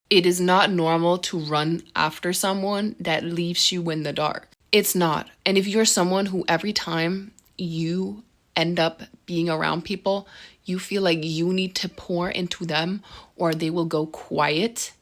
It is not normal to run after someone that leaves you in the dark. It's not. And if you're someone who every time you end up being around people, you feel like you need to pour into them or they will go quiet,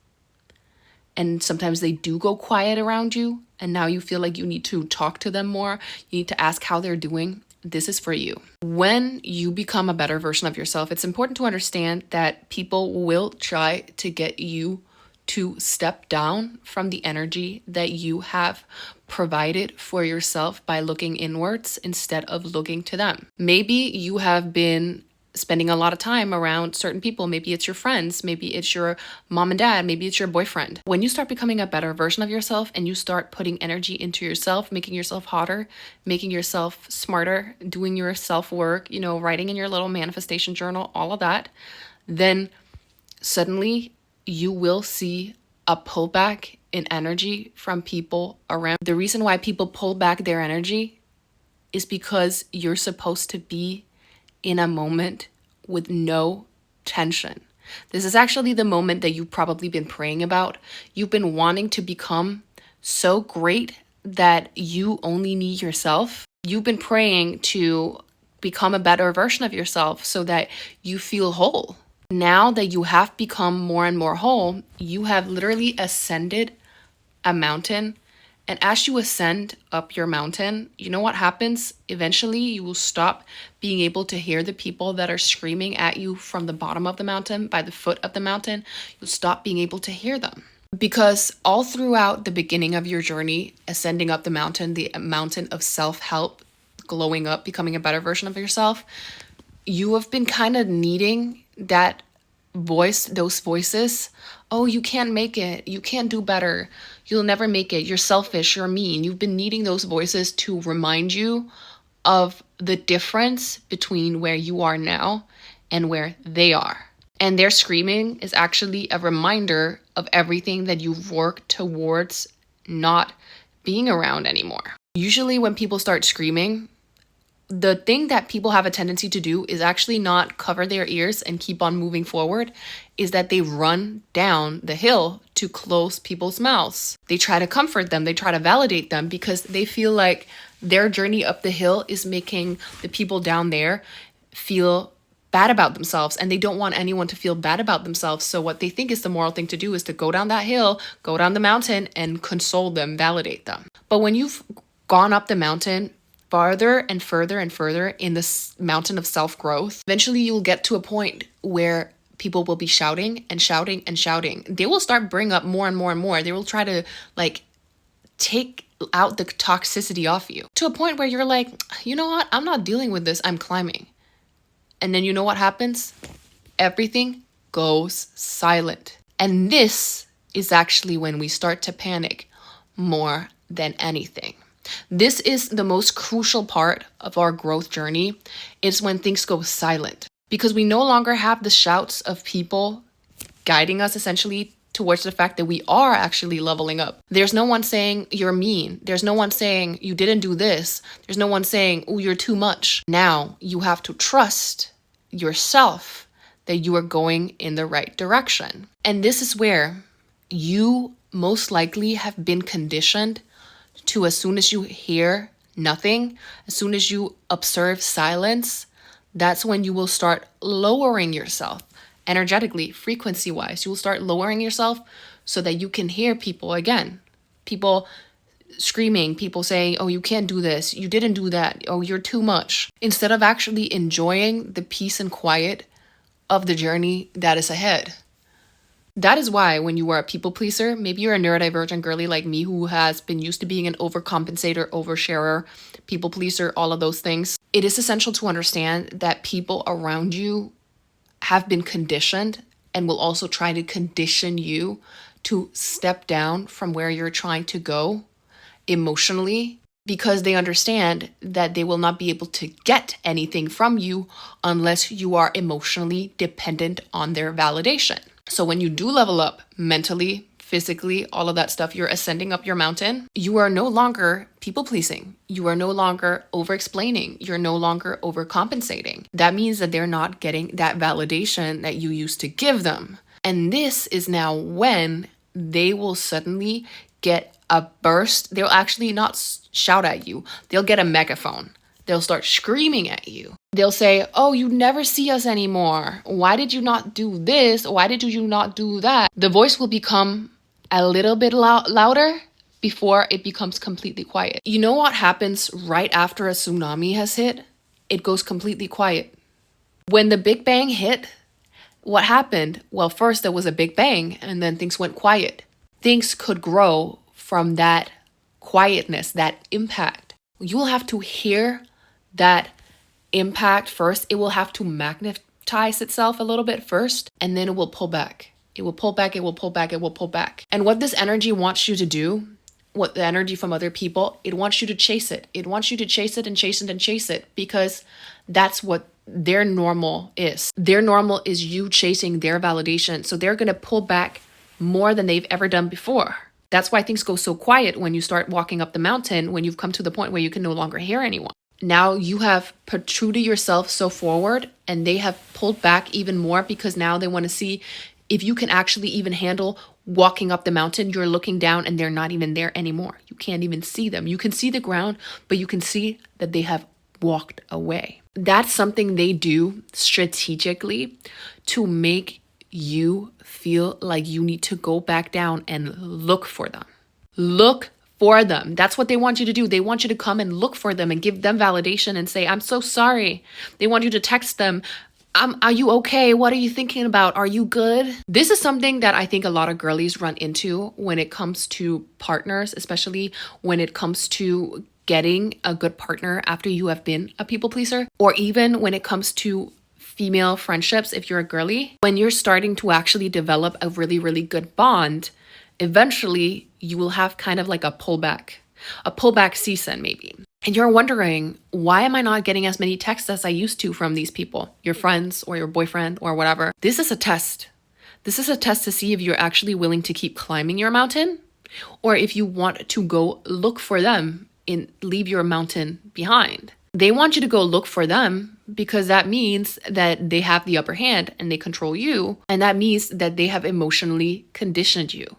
and sometimes they do go quiet around you, and now you feel like you need to talk to them more, you need to ask how they're doing, this is for you. When you become a better version of yourself, it's important to understand that people will try to get you to step down from the energy that you have provided for yourself by looking inwards instead of looking to them. Maybe you have been spending a lot of time around certain people. Maybe it's your friends, maybe it's your mom and dad, maybe it's your boyfriend. When you start becoming a better version of yourself and you start putting energy into yourself, making yourself hotter, making yourself smarter, doing your self-work, writing in your little manifestation journal, all of that, then suddenly you will see a pullback in energy from people around. The reason why people pull back their energy is because you're supposed to be in a moment with no tension. This is actually the moment that you've probably been praying about. You've been wanting to become so great that you only need yourself. You've been praying to become a better version of yourself so that you feel whole. Now that you have become more and more whole, you have literally ascended a mountain. And as you ascend up your mountain, you know what happens? Eventually, you will stop being able to hear the people that are screaming at you from the bottom of the mountain, by the foot of the mountain. You'll stop being able to hear them. Because all throughout the beginning of your journey, ascending up the mountain of self-help, glowing up, becoming a better version of yourself, you have been kind of needing that voice, those voices. Oh, you can't make it. You can't do better. You'll never make it. You're selfish. You're mean. You've been needing those voices to remind you of the difference between where you are now and where they are. And their screaming is actually a reminder of everything that you've worked towards not being around anymore. Usually when people start screaming, the thing that people have a tendency to do is actually not cover their ears and keep on moving forward, is that they run down the hill to close people's mouths. They try to comfort them, they try to validate them because they feel like their journey up the hill is making the people down there feel bad about themselves, and they don't want anyone to feel bad about themselves. So what they think is the moral thing to do is to go down that hill, go down the mountain, and console them, validate them. But when you've gone up the mountain farther and further and further in this mountain of self-growth, eventually you'll get to a point where people will be shouting and shouting and shouting. They will start bringing up more and more and more. They will try to take out the toxicity off you to a point where you're like, you know what? I'm not dealing with this. I'm climbing. And then you know what happens? Everything goes silent. And this is actually when we start to panic more than anything. This is the most crucial part of our growth journey. It's when things go silent, because we no longer have the shouts of people guiding us essentially towards the fact that we are actually leveling up. There's no one saying you're mean. There's no one saying you didn't do this. There's no one saying, oh, you're too much. Now you have to trust yourself that you are going in the right direction. And this is where you most likely have been conditioned to, as soon as you hear nothing, as soon as you observe silence, that's when you will start lowering yourself energetically, frequency-wise. You will start lowering yourself so that you can hear people again. People screaming, people saying, oh, you can't do this, you didn't do that, oh, you're too much. Instead of actually enjoying the peace and quiet of the journey that is ahead. That is why when you are a people pleaser, maybe you're a neurodivergent girly like me who has been used to being an overcompensator, oversharer, people pleaser, all of those things. It is essential to understand that people around you have been conditioned and will also try to condition you to step down from where you're trying to go emotionally, because they understand that they will not be able to get anything from you unless you are emotionally dependent on their validation. So when you do level up mentally, physically, all of that stuff, you're ascending up your mountain, you are no longer people pleasing. You are no longer over explaining. You're no longer overcompensating. That means that they're not getting that validation that you used to give them. And this is now when they will suddenly get a burst. They'll actually not shout at you. They'll get a megaphone. They'll start screaming at you. They'll say, oh, you never see us anymore. Why did you not do this? Why did you not do that? The voice will become a little bit louder before it becomes completely quiet. You know what happens right after a tsunami has hit? It goes completely quiet. When the Big Bang hit, what happened? Well, first there was a Big Bang and then things went quiet. Things could grow from that quietness, that impact. You will have to hear that impact first. It will have to magnetize itself a little bit first, and then it will pull back. It will pull back, it will pull back, it will pull back. And what this energy wants you to do, what the energy from other people, it wants you to chase it. It wants you to chase it and chase it and chase it, because that's what their normal is. Their normal is you chasing their validation. So they're going to pull back more than they've ever done before. That's why things go so quiet when you start walking up the mountain, when you've come to the point where you can no longer hear anyone. Now you have protruded yourself so forward, and they have pulled back even more, because now they want to see if you can actually even handle walking up the mountain. You're looking down and they're not even there anymore. You can't even see them. You can see the ground, but you can see that they have walked away. That's something they do strategically to make you feel like you need to go back down and look for them. Look for them. That's what they want you to do. They want you to come and look for them and give them validation and say, I'm so sorry. They want you to text them, are you okay? What are you thinking about? Are you good? This is something that I think a lot of girlies run into when it comes to partners, especially when it comes to getting a good partner after you have been a people pleaser, or even when it comes to female friendships. If you're a girly, when you're starting to actually develop a really, really good bond, eventually you will have kind of like a pullback season maybe. And you're wondering, why am I not getting as many texts as I used to from these people, your friends or your boyfriend or whatever? This is a test. This is a test to see if you're actually willing to keep climbing your mountain, or if you want to go look for them and leave your mountain behind. They want you to go look for them because that means that they have the upper hand and they control you. And that means that they have emotionally conditioned you.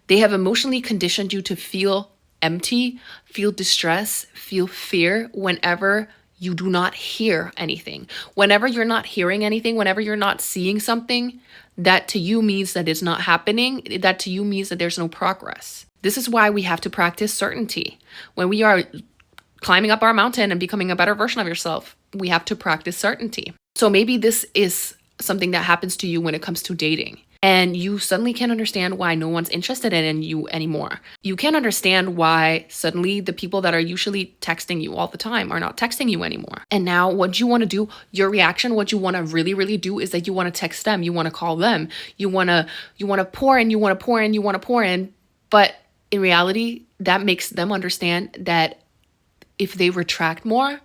They have emotionally conditioned you to feel empty, feel distress, feel fear whenever you do not hear anything. Whenever you're not hearing anything, whenever you're not seeing something, that to you means that it's not happening. That to you means that there's no progress. This is why we have to practice certainty. When we are climbing up our mountain and becoming a better version of yourself, we have to practice certainty. So maybe this is something that happens to you when it comes to dating, and you suddenly can't understand why no one's interested in you anymore. You can't understand why suddenly the people that are usually texting you all the time are not texting you anymore. And now what you want to do, your reaction, what you want to really, really do is that you want to text them, you want to call them, you want to pour in, you want to pour in, you want to pour in. But in reality, that makes them understand that if they retract more,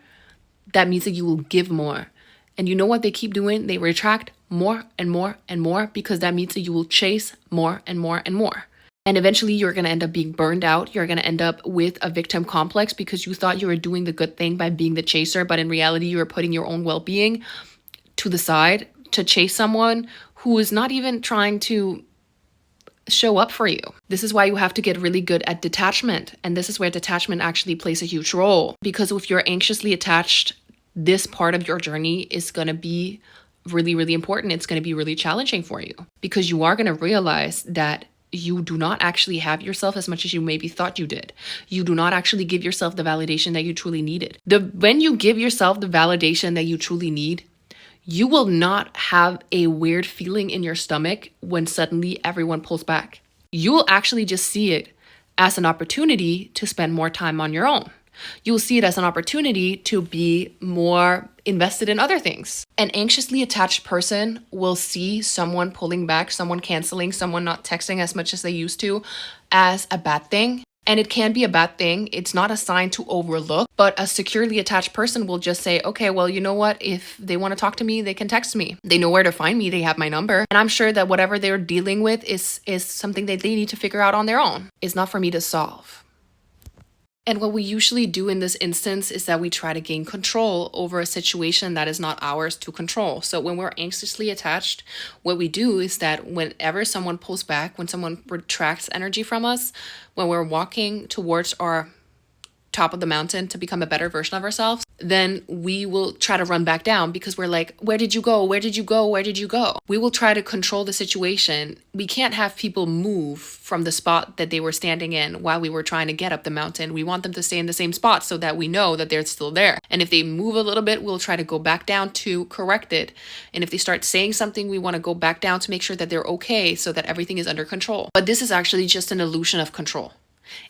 that means that you will give more. And you know what they keep doing? They retract more and more and more, because that means that you will chase more and more and more. And eventually you're going to end up being burned out. You're going to end up with a victim complex because you thought you were doing the good thing by being the chaser, but in reality you were putting your own well-being to the side to chase someone who is not even trying to show up for you. This is why you have to get really good at detachment. And this is where detachment actually plays a huge role, because if you're anxiously attached, this part of your journey is going to be really, really important. It's going to be really challenging for you, because you are going to realize that you do not actually have yourself as much as you maybe thought you did. You do not actually give yourself the validation that you truly needed. When you give yourself the validation that you truly need, you will not have a weird feeling in your stomach when suddenly everyone pulls back. You will actually just see it as an opportunity to spend more time on your own. You will see it as an opportunity to be more invested in other things. An anxiously attached person will see someone pulling back, someone canceling, someone not texting as much as they used to as a bad thing. And it can be a bad thing. It's not a sign to overlook, but a securely attached person will just say, okay, well, you know what? If they want to talk to me, they can text me. They know where to find me. They have my number. And I'm sure that whatever they're dealing with is something that they need to figure out on their own. It's not for me to solve. And what we usually do in this instance is that we try to gain control over a situation that is not ours to control. So when we're anxiously attached, what we do is that whenever someone pulls back, when someone retracts energy from us, when we're walking towards our top of the mountain to become a better version of ourselves, then we will try to run back down because we're like, where did you go? Where did you go? Where did you go? We will try to control the situation. We can't have people move from the spot that they were standing in while we were trying to get up the mountain. We want them to stay in the same spot so that we know that they're still there. And if they move a little bit, we'll try to go back down to correct it. And if they start saying something, we want to go back down to make sure that they're okay so that everything is under control. But this is actually just an illusion of control.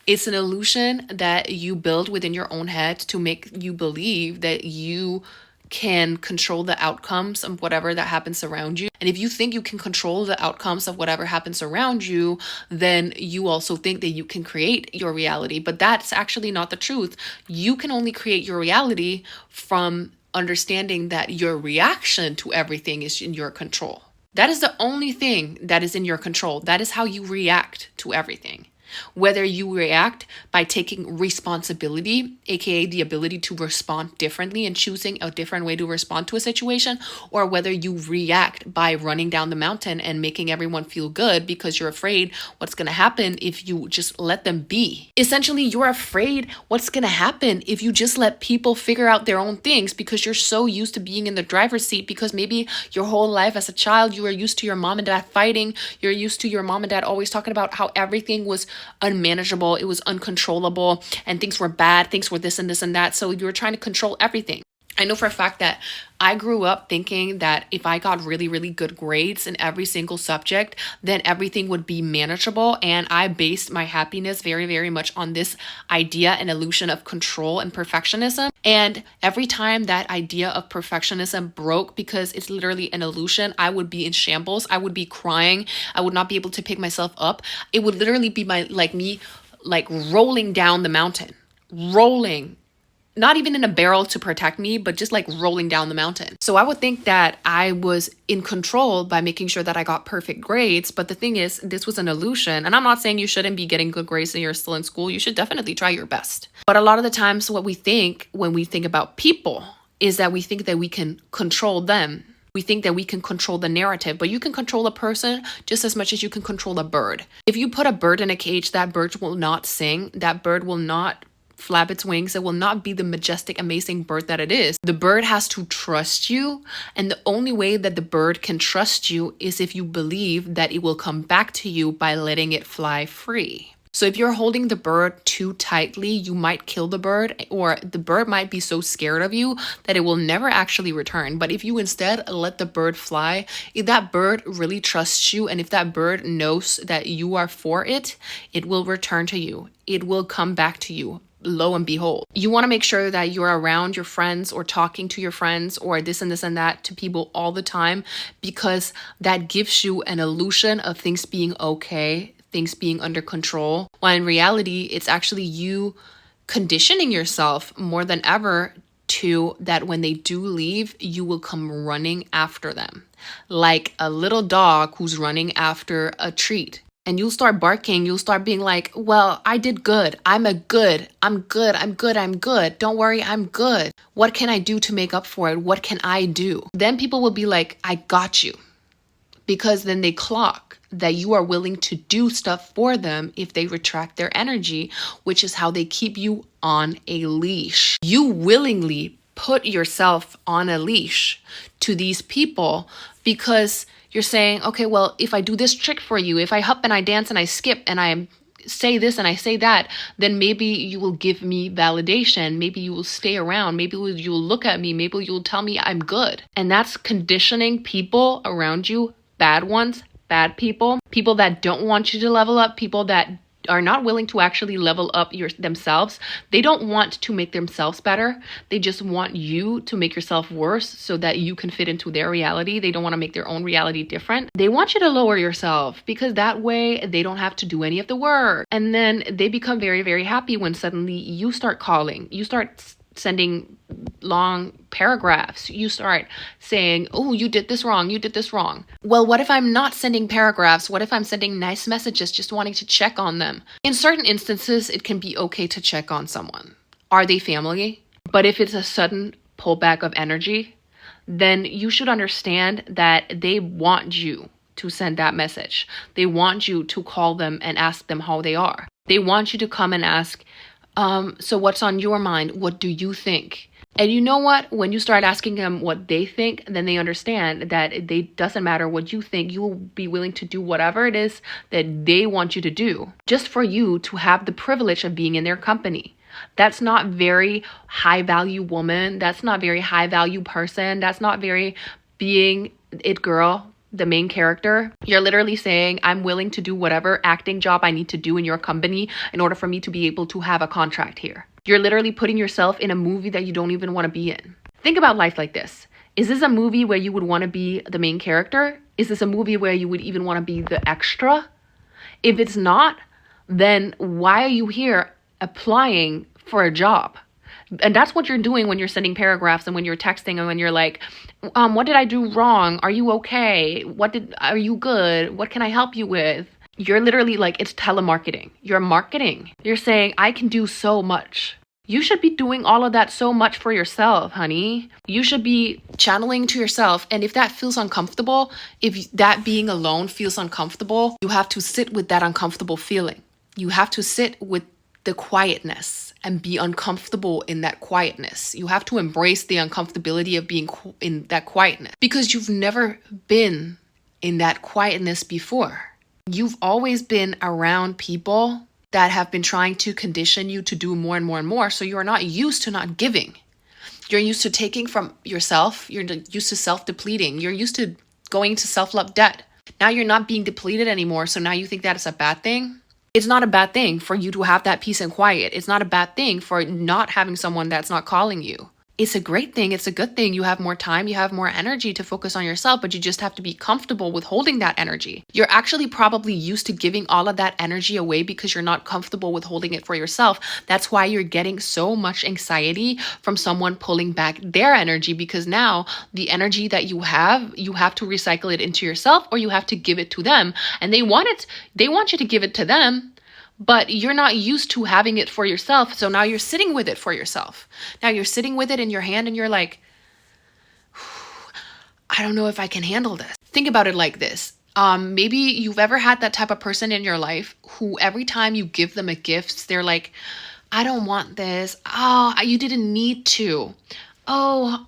It's an illusion that you build within your own head to make you believe that you can control the outcomes of whatever that happens around you. And if you think you can control the outcomes of whatever happens around you, then you also think that you can create your reality. But that's actually not the truth. You can only create your reality from understanding that your reaction to everything is in your control. That is the only thing that is in your control. That is how you react to everything. Whether you react by taking responsibility, aka the ability to respond differently and choosing a different way to respond to a situation, or whether you react by running down the mountain and making everyone feel good because you're afraid what's going to happen if you just let them be. Essentially, you're afraid what's going to happen if you just let people figure out their own things because you're so used to being in the driver's seat, because maybe your whole life as a child, you were used to your mom and dad fighting. You're used to your mom and dad always talking about how everything was unmanageable, it was uncontrollable, and things were bad, things were this and this and that. So you were trying to control everything. I know for a fact that I grew up thinking that if I got really, really good grades in every single subject, then everything would be manageable. And I based my happiness very, very much on this idea and illusion of control and perfectionism. And every time that idea of perfectionism broke, because it's literally an illusion, I would be in shambles. I would be crying. I would not be able to pick myself up. It would literally be me rolling down the mountain, rolling. Not even in a barrel to protect me, but just like rolling down the mountain. So I would think that I was in control by making sure that I got perfect grades. But the thing is, this was an illusion. And I'm not saying you shouldn't be getting good grades and you're still in school. You should definitely try your best. But a lot of the times what we think when we think about people is that we think that we can control them. We think that we can control the narrative, but you can control a person just as much as you can control a bird. If you put a bird in a cage, that bird will not sing. That bird will not flap its wings. It will not be the majestic, amazing bird that it is. The bird has to trust you. And the only way that the bird can trust you is if you believe that it will come back to you by letting it fly free. So if you're holding the bird too tightly, you might kill the bird, or the bird might be so scared of you that it will never actually return. But if you instead let the bird fly, if that bird really trusts you, and if that bird knows that you are for it, it will return to you. It will come back to you. Lo and behold, you want to make sure that you're around your friends or talking to your friends or this and this and that to people all the time, because that gives you an illusion of things being okay, things being under control, while in reality, it's actually you conditioning yourself more than ever to that when they do leave, you will come running after them, like a little dog who's running after a treat. And you'll start barking, you'll start being like, well, I did good. I'm good. Don't worry, I'm good. What can I do to make up for it? What can I do? Then people will be like, I got you. Because then they clock that you are willing to do stuff for them if they retract their energy, which is how they keep you on a leash. You willingly put yourself on a leash to these people because you're saying, okay, well, if I do this trick for you, if I hop and I dance and I skip and I say this and I say that, then maybe you will give me validation. Maybe you will stay around. Maybe you'll look at me. Maybe you'll tell me I'm good. And that's conditioning people around you, bad ones, bad people that don't want you to level up, people that are not willing to actually level up themselves. They don't want to make themselves better. They just want you to make yourself worse so that you can fit into their reality. They don't want to make their own reality different. They want you to lower yourself because that way they don't have to do any of the work. And then they become very, very happy when suddenly you start calling. You start sending long paragraphs. You start saying, oh, you did this wrong. You did this wrong. Well, what if I'm not sending paragraphs? What if I'm sending nice messages, just wanting to check on them? In certain instances, it can be okay to check on someone. Are they family? But if it's a sudden pullback of energy, then you should understand that they want you to send that message. They want you to call them and ask them how they are. They want you to come and ask, so what's on your mind? What do you think? And you know what? When you start asking them what they think, then they understand that it doesn't matter what you think. You will be willing to do whatever it is that they want you to do, just for you to have the privilege of being in their company. That's not very high value woman. That's not very high value person. That's not very being it girl, the main character. You're literally saying, I'm willing to do whatever acting job I need to do in your company in order for me to be able to have a contract here. You're literally putting yourself in a movie that you don't even want to be in. Think about life like this. Is this a movie where you would want to be the main character? Is this a movie where you would even want to be the extra? If it's not, then why are you here applying for a job? And that's what you're doing when you're sending paragraphs and when you're texting and when you're like, what did I do wrong? Are you okay? Are you good? What can I help you with? You're literally like, it's telemarketing. You're marketing. You're saying, I can do so much. You should be doing all of that so much for yourself, honey. You should be channeling to yourself. And if that feels uncomfortable, if that being alone feels uncomfortable, you have to sit with that uncomfortable feeling. You have to sit with the quietness and be uncomfortable in that quietness. You have to embrace the uncomfortability of being in that quietness because you've never been in that quietness before. You've always been around people that have been trying to condition you to do more and more and more. So you are not used to not giving. You're used to taking from yourself. You're used to self-depleting. You're used to going to self-love debt. Now you're not being depleted anymore. So now you think that is a bad thing? It's not a bad thing for you to have that peace and quiet. It's not a bad thing for not having someone that's not calling you. It's a great thing. It's a good thing. You have more time. You have more energy to focus on yourself, but you just have to be comfortable with holding that energy. You're actually probably used to giving all of that energy away because you're not comfortable with holding it for yourself. That's why you're getting so much anxiety from someone pulling back their energy, because now the energy that you have to recycle it into yourself or you have to give it to them. And they want you to give it to them. But you're not used to having it for yourself. So now you're sitting with it for yourself. Now you're sitting with it in your hand and you're like, I don't know if I can handle this. Think about it like this. Maybe you've ever had that type of person in your life who every time you give them a gift, they're like, I don't want this. Oh, you didn't need to. Oh,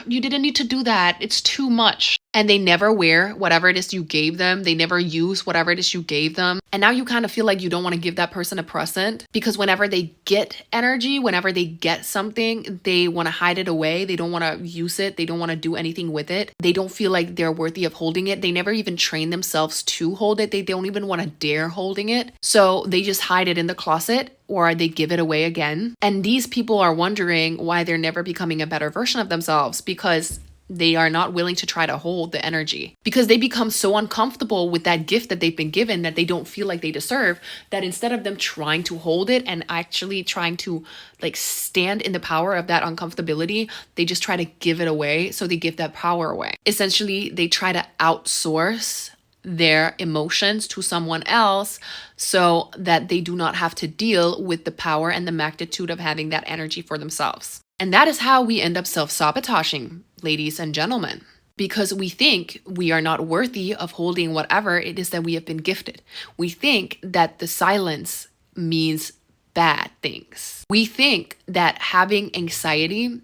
you didn't need to do that. It's too much. And they never wear whatever it is you gave them. They never use whatever it is you gave them. And now you kind of feel like you don't want to give that person a present because whenever they get energy, whenever they get something, they want to hide it away. They don't want to use it. They don't want to do anything with it. They don't feel like they're worthy of holding it. They never even train themselves to hold it. They don't even want to dare holding it. So they just hide it in the closet or they give it away again. And these people are wondering why they're never becoming a better version of themselves because they are not willing to try to hold the energy because they become so uncomfortable with that gift that they've been given that they don't feel like they deserve, that instead of them trying to hold it and actually trying to like stand in the power of that uncomfortability, they just try to give it away. So they give that power away. Essentially, they try to outsource their emotions to someone else so that they do not have to deal with the power and the magnitude of having that energy for themselves. And that is how we end up self-sabotaging, ladies and gentlemen, because we think we are not worthy of holding whatever it is that we have been gifted. We think that the silence means bad things. We think that having anxiety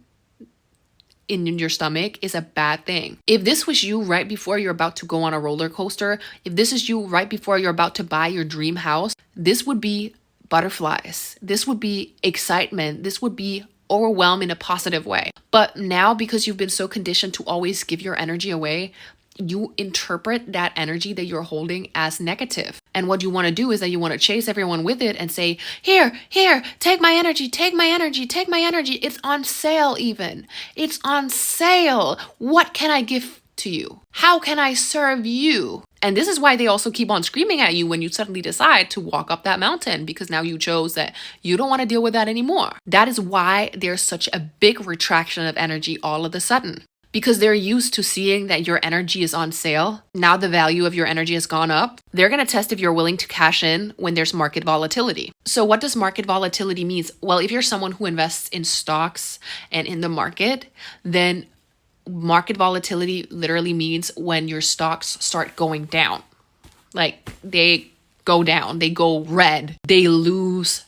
in your stomach is a bad thing. If this was you right before you're about to go on a roller coaster, if this is you right before you're about to buy your dream house, this would be butterflies. This would be excitement. This would be overwhelm in a positive way. But now, because you've been so conditioned to always give your energy away, you interpret that energy that you're holding as negative. And what you want to do is that you want to chase everyone with it and say, here, take my energy, take my energy, take my energy. It's on sale even. It's on sale. What can I give to you? How can I serve you? And this is why they also keep on screaming at you when you suddenly decide to walk up that mountain, because now you chose that you don't want to deal with that anymore. That is why there's such a big retraction of energy all of a sudden, because they're used to seeing that your energy is on sale. Now the value of your energy has gone up. They're going to test if you're willing to cash in when there's market volatility. So what does market volatility mean? Well, if you're someone who invests in stocks and in the market, then market volatility literally means when your stocks start going down. Like they go down, they go red, they lose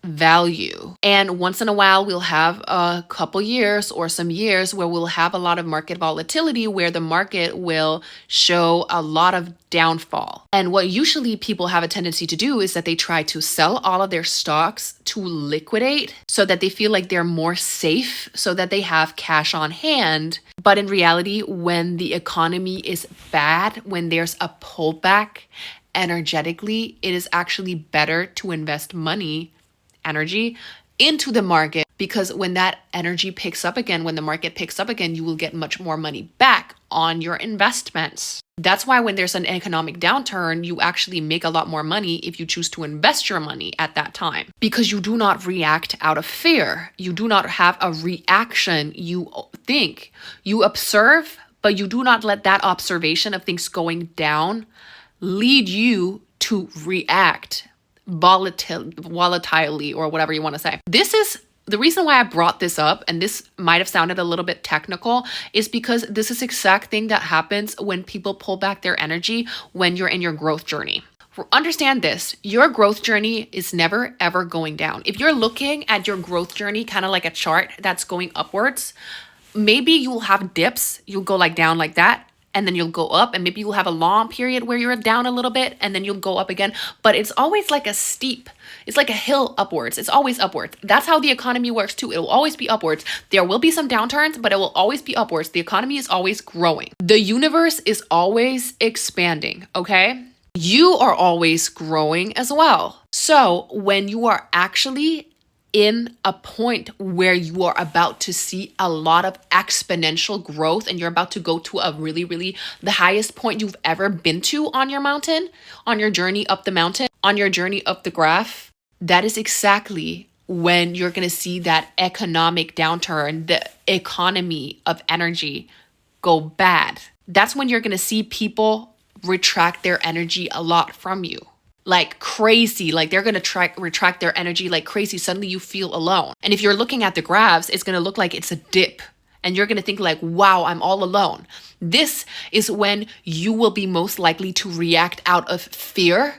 value. And once in a while, we'll have a couple years or some years where we'll have a lot of market volatility, where the market will show a lot of downfall. And what usually people have a tendency to do is that they try to sell all of their stocks to liquidate so that they feel like they're more safe, so that they have cash on hand. But in reality, when the economy is bad, when there's a pullback energetically, it is actually better to invest energy into the market, because when that energy picks up again, when the market picks up again, you will get much more money back on your investments. That's why when there's an economic downturn, you actually make a lot more money if you choose to invest your money at that time, because you do not react out of fear. You do not have a reaction. You think, you observe, but you do not let that observation of things going down lead you to react volatilely, or whatever you want to say. This is the reason why I brought this up, and this might have sounded a little bit technical, is because this is the exact thing that happens when people pull back their energy when you're in your growth journey. Understand this, your growth journey is never ever going down. If you're looking at your growth journey kind of like a chart that's going upwards, maybe you'll have dips, you'll go like down like that, and then you'll go up, and maybe you'll have a long period where you're down a little bit and then you'll go up again. But it's always like it's like a hill upwards. It's always upwards. That's how the economy works too. It will always be upwards. There will be some downturns, but it will always be upwards. The economy is always growing. The universe is always expanding, okay? You are always growing as well. So when you are actually in a point where you are about to see a lot of exponential growth, and you're about to go to a really, the highest point you've ever been to on your mountain, on your journey up the mountain, on your journey up the graph, that is exactly when you're going to see that economic downturn, the economy of energy go bad. That's when you're going to see people retract their energy a lot from you. Like crazy, like they're going to retract their energy like crazy. Suddenly you feel alone. And if you're looking at the graphs, it's going to look like it's a dip. And you're going to think like, wow, I'm all alone. This is when you will be most likely to react out of fear.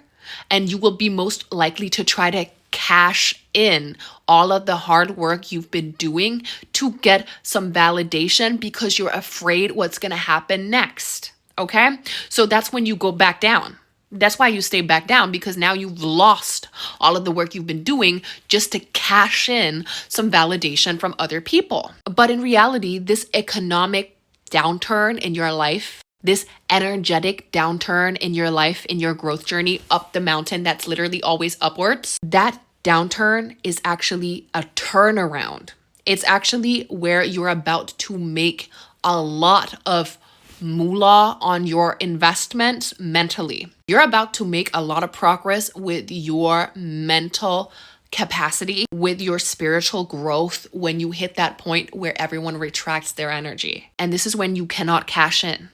And you will be most likely to try to cash in all of the hard work you've been doing to get some validation, because you're afraid what's going to happen next. Okay? So that's when you go back down. That's why you stay back down, because now you've lost all of the work you've been doing just to cash in some validation from other people. But in reality, this economic downturn in your life, this energetic downturn in your life, in your growth journey up the mountain that's literally always upwards, that downturn is actually a turnaround. It's actually where you're about to make a lot of moolah on your investments mentally. You're about to make a lot of progress with your mental capacity, with your spiritual growth, when you hit that point where everyone retracts their energy. And this is when you cannot cash in.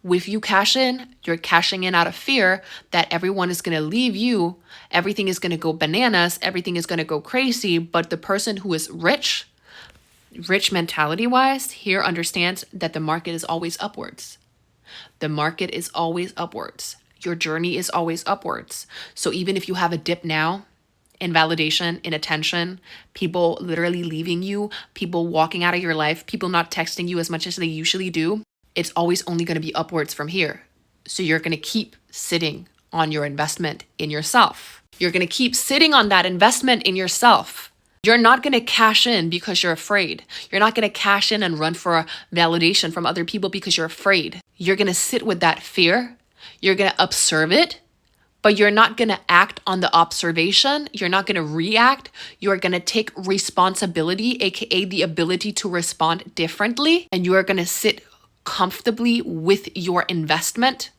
If you cash in, you're cashing in out of fear that everyone is going to leave you, everything is going to go bananas, everything is going to go crazy. But the person who is rich mentality wise here understands that the market is always upwards. The market is always upwards. Your journey is always upwards. So even if you have a dip now in validation, in attention, people literally leaving you, people walking out of your life, people not texting you as much as they usually do, it's always only going to be upwards from here. So you're going to keep sitting on your investment in yourself. You're going to keep sitting on that investment in yourself. You're not going to cash in because you're afraid. You're not going to cash in and run for a validation from other people because you're afraid. You're going to sit with that fear. You're going to observe it, but you're not going to act on the observation. You're not going to react. You're going to take responsibility, aka the ability to respond differently. And you are going to sit comfortably with your investment.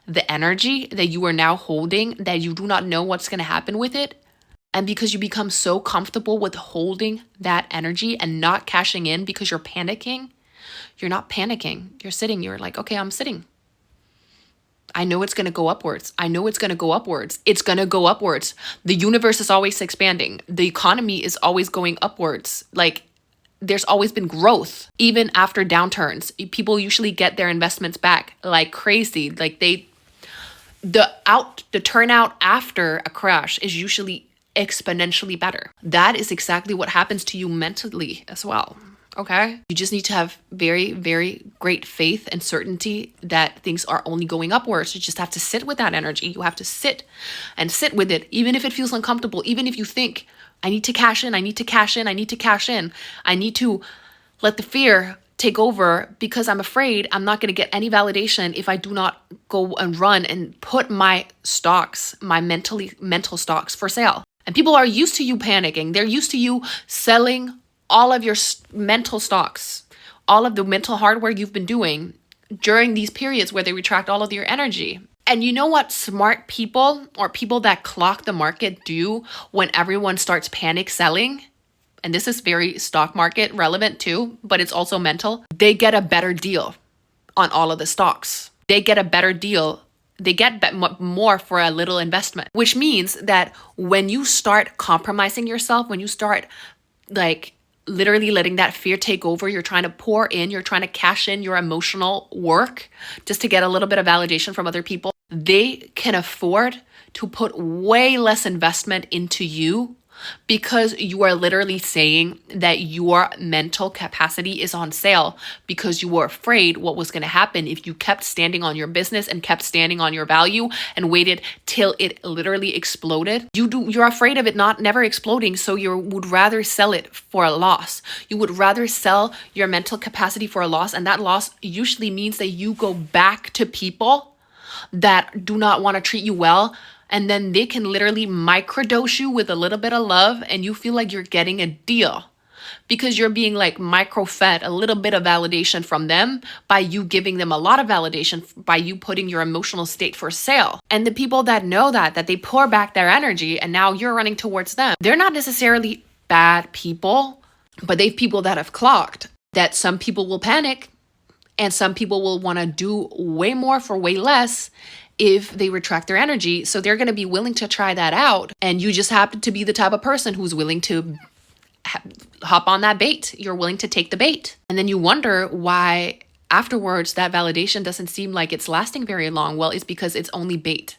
the energy that you are now holding, that you do not know what's going to happen with it. And because you become so comfortable with holding that energy and not cashing in because you're panicking, you're not panicking. You're sitting. You're like, okay, I'm sitting. I know it's going to go upwards. I know it's going to go upwards. It's going to go upwards. The universe is always expanding. The economy is always going upwards. Like, there's always been growth. Even after downturns, people usually get their investments back like crazy. Like the turnout after a crash is usually exponentially better. That is exactly what happens to you mentally as well. Okay. You just need to have very, very great faith and certainty that things are only going upwards. You just have to sit with that energy. You have to sit with it, even if it feels uncomfortable, even if you think, I need to cash in, I need to cash in, I need to cash in. I need to let the fear take over because I'm afraid I'm not going to get any validation if I do not go and run and put my stocks, my mental stocks for sale. And people are used to you panicking. They're used to you selling all of your mental stocks, all of the mental hardware you've been doing during these periods where they retract all of your energy. And you know what smart people or people that clock the market do when everyone starts panic selling? And this is very stock market relevant too, but it's also mental. They get a better deal on all of the stocks. They get a better deal. They get more for a little investment, which means that when you start compromising yourself, when you start like literally letting that fear take over, you're trying to pour in, you're trying to cash in your emotional work just to get a little bit of validation from other people, they can afford to put way less investment into you because you are literally saying that your mental capacity is on sale because you were afraid what was going to happen if you kept standing on your business and kept standing on your value and waited till it literally exploded. You're afraid of it never exploding, so you would rather sell it for a loss. You would rather sell your mental capacity for a loss, and that loss usually means that you go back to people that do not want to treat you well. And then they can literally microdose you with a little bit of love and you feel like you're getting a deal because you're being like micro-fed a little bit of validation from them by you giving them a lot of validation by you putting your emotional state for sale. And the people that know that they pour back their energy and now you're running towards them, they're not necessarily bad people, but they've people that have clocked that some people will panic and some people will want to do way more for way less if they retract their energy. So they're going to be willing to try that out. And you just happen to be the type of person who's willing to hop on that bait. You're willing to take the bait. And then you wonder why afterwards that validation doesn't seem like it's lasting very long. Well, it's because it's only bait.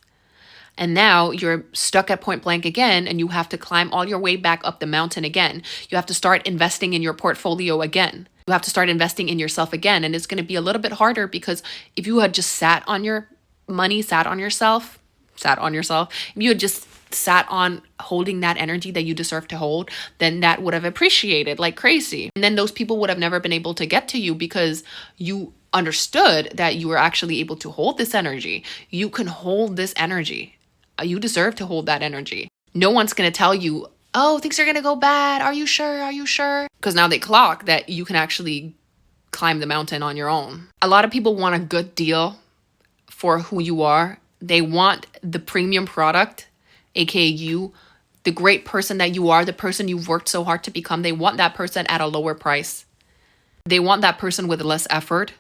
And now you're stuck at point blank again, and you have to climb all your way back up the mountain again. You have to start investing in your portfolio again. You have to start investing in yourself again. And it's going to be a little bit harder because if you had just sat on your money, sat on yourself, if you had just sat on holding that energy that you deserve to hold, then that would have appreciated like crazy. And then those people would have never been able to get to you because you understood that you were actually able to hold this energy. You can hold this energy. You deserve to hold that energy. No one's going to tell you, oh, things are going to go bad. Are you sure? Are you sure? Because now they clock that you can actually climb the mountain on your own. A lot of people want a good deal for who you are. They want the premium product, aka you, the great person that you are, the person you've worked so hard to become. They want that person at a lower price. They want that person with less effort,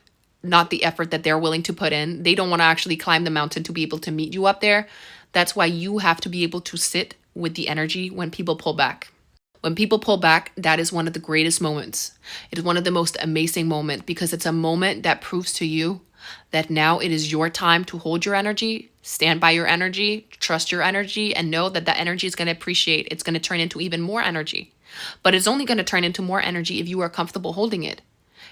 not the effort that they're willing to put in. They don't want to actually climb the mountain to be able to meet you up there. That's why you have to be able to sit with the energy when people pull back. When people pull back, that is one of the greatest moments. It is one of the most amazing moments because it's a moment that proves to you that now it is your time to hold your energy, stand by your energy, trust your energy, and know that that energy is going to appreciate. It's going to turn into even more energy. But it's only going to turn into more energy if you are comfortable holding it.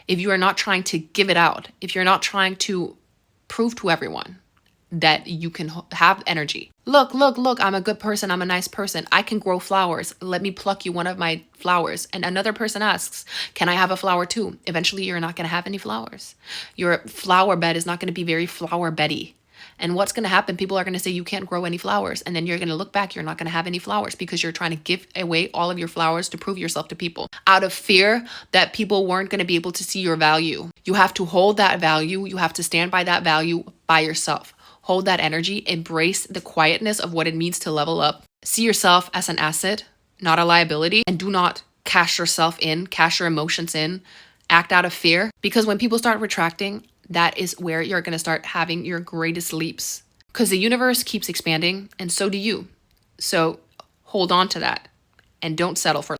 If you are not trying to give it out, if you're not trying to prove to everyone that you can have energy. Look, I'm a good person. I'm a nice person. I can grow flowers. Let me pluck you one of my flowers. And another person asks, can I have a flower too? Eventually, you're not going to have any flowers. Your flower bed is not going to be very flower beddy. And what's going to happen? People are going to say you can't grow any flowers. And then you're going to look back, you're not going to have any flowers because you're trying to give away all of your flowers to prove yourself to people out of fear that people weren't going to be able to see your value. You have to hold that value. You have to stand by that value by yourself. Hold that energy, embrace the quietness of what it means to level up. See yourself as an asset, not a liability, and do not cash yourself in, cash your emotions in, act out of fear. Because when people start retracting, that is where you're going to start having your greatest leaps. Because the universe keeps expanding, and so do you. So hold on to that and don't settle for